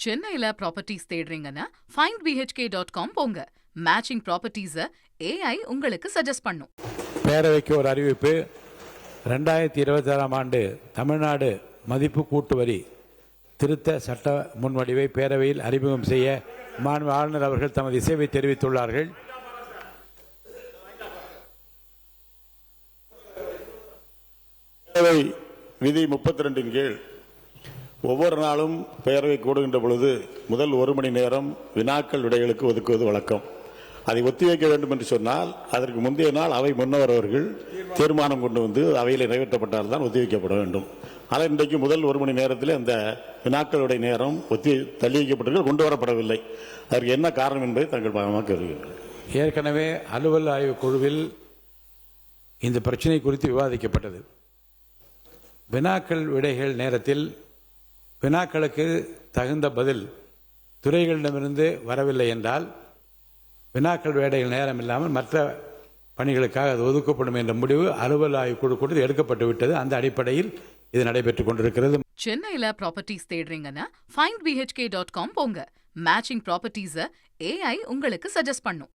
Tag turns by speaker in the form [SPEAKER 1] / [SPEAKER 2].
[SPEAKER 1] சென்னையில properties தேடுறீங்கன்னா findbhk.com போங்க. Matching ப்ராப்பர்ட்டிஸை AI உங்களுக்கு சஜஸ்ட் பண்ணும்.
[SPEAKER 2] பேரவைக்கு ஒரு அறிவிப்பு. 2026ஆம் ஆண்டு தமிழ்நாடு மதிப்பு கூட்டு வரி திருத்த சட்ட முன்வடிவை பேரவையில் அறிமுகம் செய்ய மாண்பு ஆளுநர் அவர்கள் தமது இசைவை தெரிவித்துள்ளார்கள்.
[SPEAKER 3] பேரவை விதி 32 கீழ் ஒவ்வொரு நாளும் பேரவை கூடுகின்ற பொழுது முதல் 1 மணி நேரம் வினாக்கள் விடைகளுக்கு ஒதுக்குவது வழக்கம். அதை ஒத்திவைக்க வேண்டும் என்று சொன்னால் அதற்கு முந்தைய நாள் அவை முன்னவர் அவர்கள் தீர்மானம் கொண்டு வந்து அவையில் நிறைவேற்றப்பட்டால் தான் ஒத்திவைக்கப்பட வேண்டும். ஆனால் இன்றைக்கு முதல் 1 மணி நேரத்தில் அந்த வினாக்களுடைய நேரம் தள்ளி வைக்கப்பட்டவர்கள் கொண்டு வரப்படவில்லை. அதற்கு என்ன காரணம் என்பதை தங்கள் பாகமாக கருதுகின்றனர்.
[SPEAKER 2] ஏற்கனவே அலுவல் ஆய்வு குழுவில் இந்த பிரச்சனை குறித்து விவாதிக்கப்பட்டது. வினாக்கள் விடைகள் நேரத்தில் வினாக்களுக்கு தகுந்த பதில் துறைகளிடமிருந்து வரவில்லை என்றால் வினாக்கள் விடைகள் நேரம் இல்லாமல் மற்ற பணிகளுக்காக அது ஒதுக்கப்படும் என்ற முடிவு அலுவல் ஆய்வு குழு கூட்டத்தில் எடுக்கப்பட்டு விட்டது. அந்த அடிப்படையில் இது நடைபெற்றுக் கொண்டிருக்கிறது.
[SPEAKER 1] சென்னையில ப்ராப்பர்ட்டிஸ் தேடுறீங்கன்னா findbhk.com போங்க. மேட்சிங் ப்ராப்பர்ட்டிஸை AI உங்களுக்கு சஜஸ்ட் பண்ணும்.